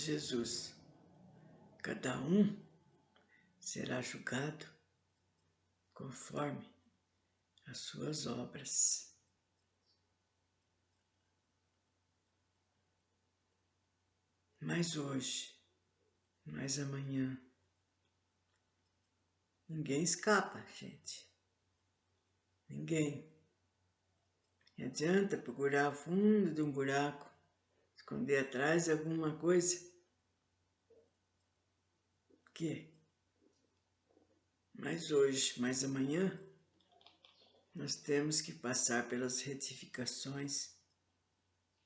Jesus, cada um será julgado conforme as suas obras. Mas hoje, mas amanhã, ninguém escapa, gente. Ninguém. Não adianta procurar o fundo de um buraco, esconder atrás de alguma coisa. Que? Mas hoje, mas amanhã, nós temos que passar pelas retificações,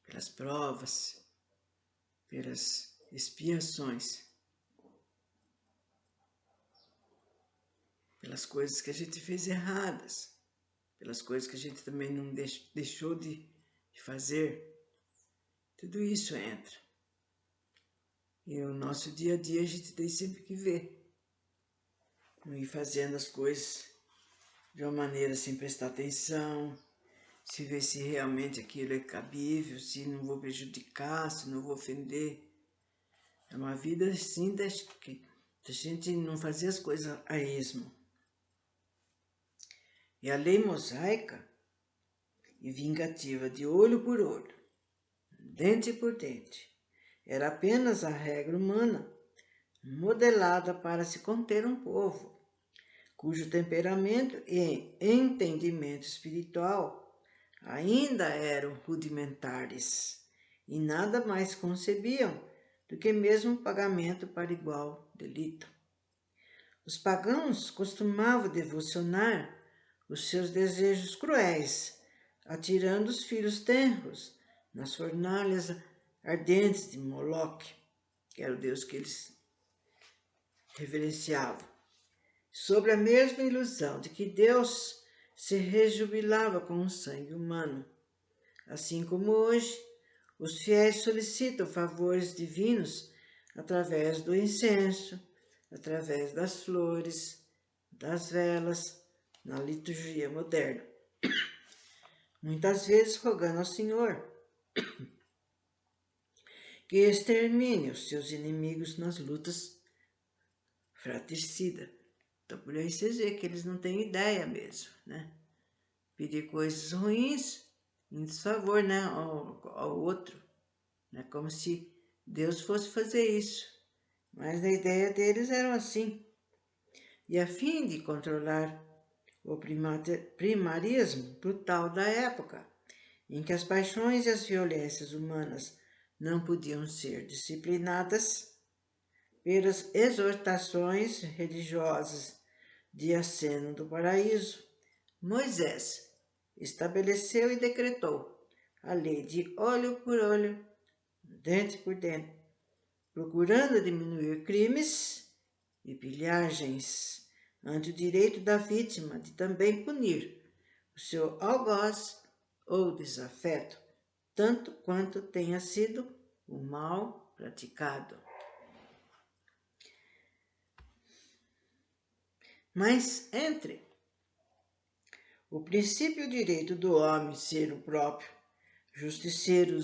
pelas provas, pelas expiações, pelas coisas que a gente fez erradas, pelas coisas que a gente também não deixou de fazer. Tudo isso entra. E o nosso dia a dia a gente tem sempre que ver. Não ir fazendo as coisas de uma maneira sem prestar atenção, se ver se realmente aquilo é cabível, se não vou prejudicar, se não vou ofender. É uma vida assim da gente não fazer as coisas a esmo. E a lei mosaica e vingativa de olho por olho, dente por dente, era apenas a regra humana modelada para se conter um povo, cujo temperamento e entendimento espiritual ainda eram rudimentares e nada mais concebiam do que mesmo o pagamento para igual delito. Os pagãos costumavam devocionar os seus desejos cruéis, atirando os filhos tenros nas fornalhas ardentes de Moloque, que era o deus que eles reverenciavam, sobre a mesma ilusão de que Deus se rejubilava com o sangue humano. Assim como hoje, os fiéis solicitam favores divinos através do incenso, através das flores, das velas, na liturgia moderna. Muitas vezes rogando ao Senhor que extermine os seus inimigos nas lutas fratricidas. Então, por aí vocês veem que eles não têm ideia mesmo, né? Pedir coisas ruins em desfavor, né, ao outro, né? Como se Deus fosse fazer isso. Mas a ideia deles era assim. E a fim de controlar o primarismo brutal da época, em que as paixões e as violências humanas não podiam ser disciplinadas, pelas exortações religiosas de aceno do paraíso, Moisés estabeleceu e decretou a lei de olho por olho, dente por dente, procurando diminuir crimes e pilhagens, ante o direito da vítima de também punir o seu algoz ou desafeto, tanto quanto tenha sido o mal praticado. Mas entre o princípio direito do homem ser o próprio justiceiro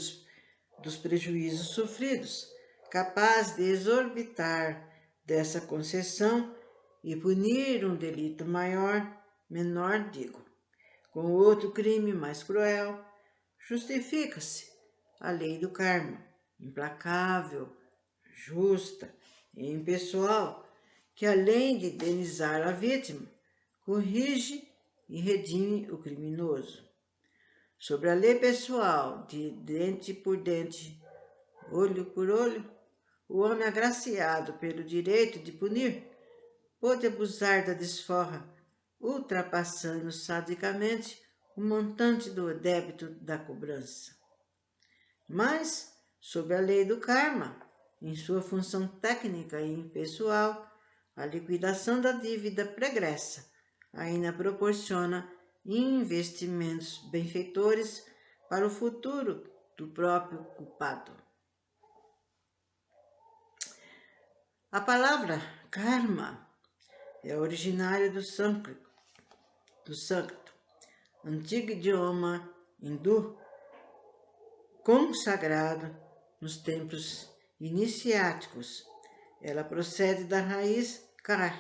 dos prejuízos sofridos, capaz de exorbitar dessa concessão e punir um delito menor, com outro crime mais cruel, justifica-se a lei do karma, implacável, justa e impessoal, que além de indenizar a vítima, corrige e redime o criminoso. Sobre a lei pessoal de dente por dente, olho por olho, o homem agraciado pelo direito de punir pôde abusar da desforra, ultrapassando sadicamente o montante do débito da cobrança. Mas, sob a lei do karma, em sua função técnica e impessoal, a liquidação da dívida pregressa ainda proporciona investimentos benfeitores para o futuro do próprio culpado. A palavra karma é originária do sânscrito, antigo idioma hindu, consagrado nos templos iniciáticos. Ela procede da raiz car,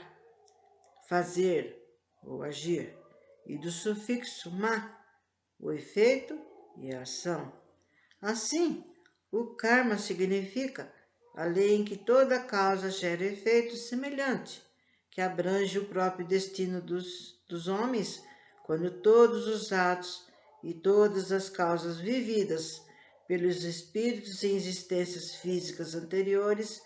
fazer ou agir, e do sufixo ma, o efeito e a ação. Assim, o karma significa a lei em que toda causa gera efeito semelhante, que abrange o próprio destino dos homens, quando todos os atos e todas as causas vividas pelos espíritos em existências físicas anteriores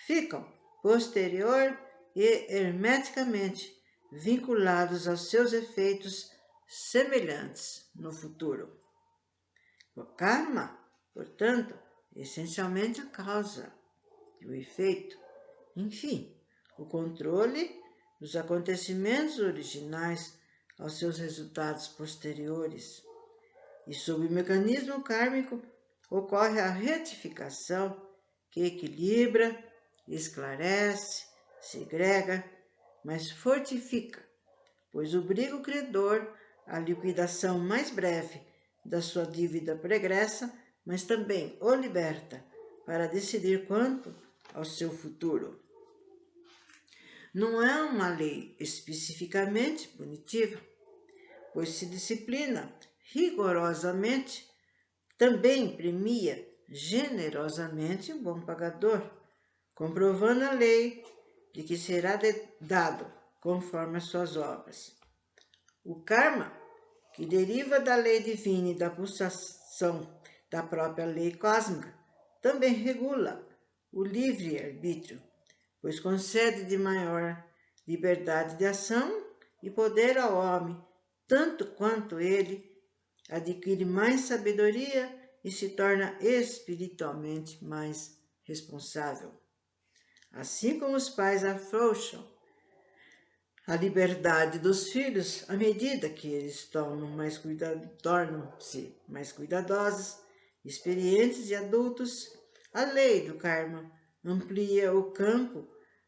ficam posterior e hermeticamente vinculados aos seus efeitos semelhantes no futuro. O karma, portanto, é essencialmente a causa e o efeito, enfim, o controle dos acontecimentos originais aos seus resultados posteriores. E sob o mecanismo kármico ocorre a retificação que equilibra, esclarece, segrega, mas fortifica, pois obriga o credor à liquidação mais breve da sua dívida pregressa, mas também o liberta para decidir quanto ao seu futuro. Não é uma lei especificamente punitiva, pois se disciplina rigorosamente, também premia generosamente o bom pagador, comprovando a lei de que será dado conforme as suas obras. O karma, que deriva da lei divina e da pulsação da própria lei cósmica, também regula o livre-arbítrio, pois concede de maior liberdade de ação e poder ao homem, tanto quanto ele adquire mais sabedoria e se torna espiritualmente mais responsável. Assim como os pais afrouxam a liberdade dos filhos à medida que eles tornam-se mais cuidadosos, experientes e adultos, a lei do karma amplia o campo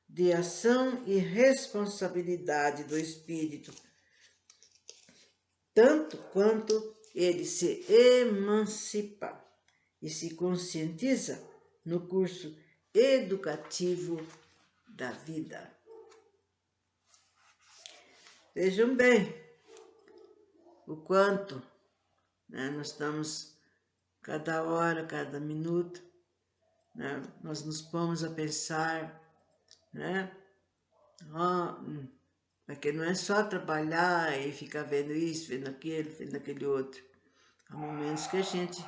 de ação e responsabilidade do espírito, tanto quanto ele se emancipa e se conscientiza no curso educativo da vida. Vejam bem o quanto nós estamos, cada hora, cada minuto, nós nos pomos a pensar, porque não é só trabalhar e ficar vendo isso, vendo aquele outro. Há momentos que a gente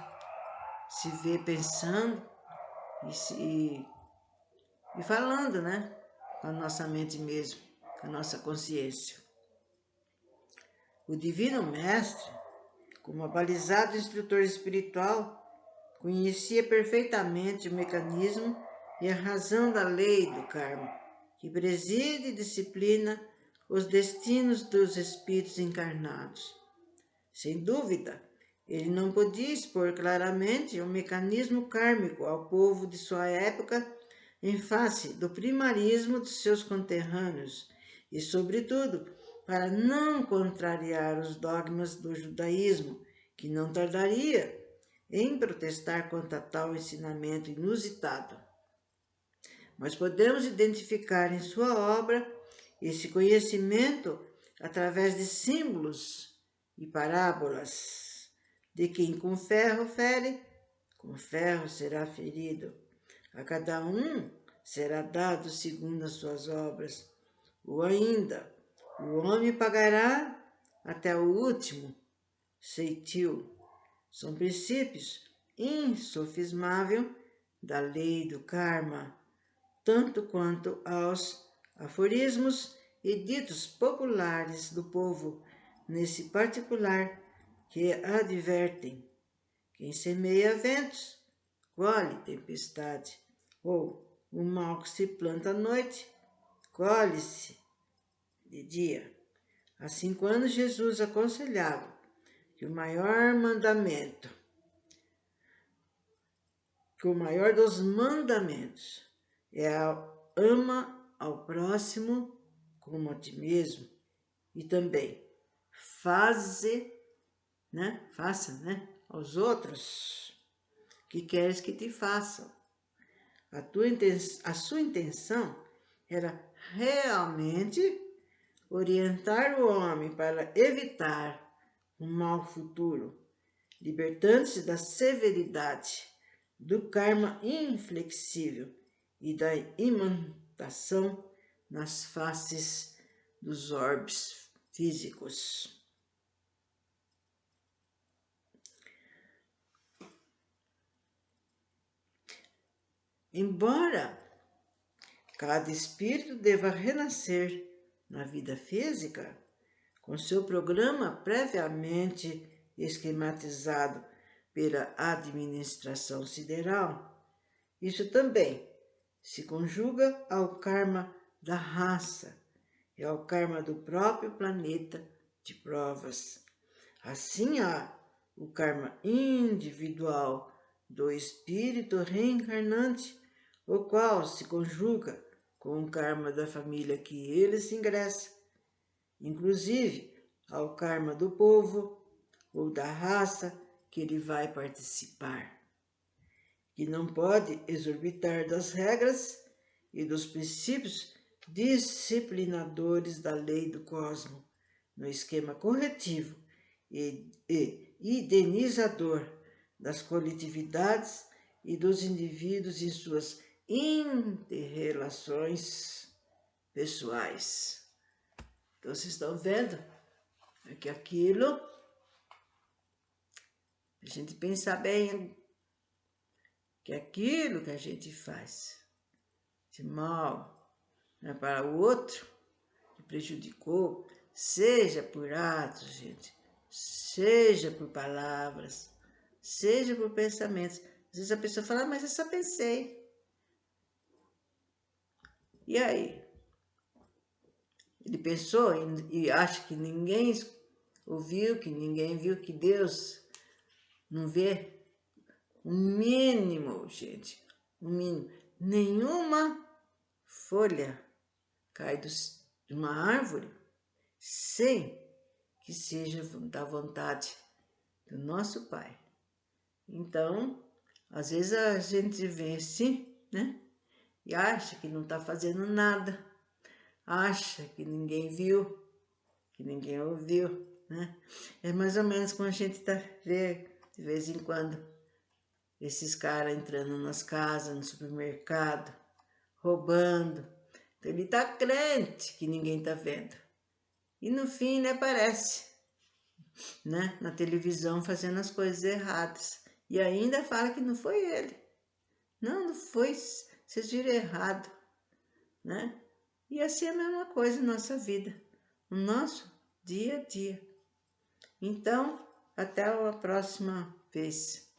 se vê pensando e falando, com a nossa mente mesmo, com a nossa consciência. O Divino Mestre, como abalizado instrutor espiritual, conhecia perfeitamente o mecanismo e a razão da lei do karma, que preside e disciplina os destinos dos espíritos encarnados. Sem dúvida, ele não podia expor claramente o mecanismo kármico ao povo de sua época em face do primarismo de seus conterrâneos e, sobretudo, para não contrariar os dogmas do judaísmo, que não tardaria em protestar contra tal ensinamento inusitado. Mas podemos identificar em sua obra esse conhecimento através de símbolos e parábolas, de quem com ferro fere, com ferro será ferido. A cada um será dado segundo as suas obras. Ou ainda, o homem pagará até o último ceitil. São princípios insofismáveis da lei do karma, tanto quanto aos aforismos e ditos populares do povo, nesse particular, que advertem: quem semeia ventos, colhe tempestade, ou o mal que se planta à noite, colhe-se de dia. Assim, quando Jesus aconselhava que o maior dos mandamentos é ama ao próximo como a ti mesmo, e também faça, aos outros que queres que te façam. A sua intenção era realmente orientar o homem para evitar um mau futuro, libertando-se da severidade, do karma inflexível e da imantação nas faces dos orbes físicos. Embora cada espírito deva renascer na vida física, com seu programa previamente esquematizado pela administração sideral, isso também se conjuga ao karma da raça e ao karma do próprio planeta de provas. Assim há o karma individual do espírito reencarnante, o qual se conjuga com o karma da família que ele se ingressa, inclusive ao karma do povo ou da raça que ele vai participar, que não pode exorbitar das regras e dos princípios disciplinadores da lei do cosmos, no esquema corretivo e indenizador das coletividades e dos indivíduos em suas inter-relações pessoais. Então, vocês estão vendo que aquilo, a gente pensar bem, que aquilo que a gente faz de mal, né, para o outro, que prejudicou, seja por atos, gente, seja por palavras, seja por pensamentos. Às vezes a pessoa fala, mas eu só pensei. E aí? Ele pensou e acha que ninguém ouviu, que ninguém viu, que Deus não vê? O mínimo, gente, o mínimo. Nenhuma folha cai de uma árvore sem que seja da vontade do nosso Pai. Então, às vezes a gente vê assim, né? E acha que não está fazendo nada, acha que ninguém viu, que ninguém ouviu, né? É mais ou menos como a gente vê de vez em quando esses caras entrando nas casas, no supermercado, roubando. Então ele está crente que ninguém está vendo. E no fim, né, aparece, né, na televisão fazendo as coisas erradas. E ainda fala que não foi ele. Não foi, vocês viram errado, né? E assim é a mesma coisa na nossa vida, no nosso dia a dia. Então, até a próxima vez.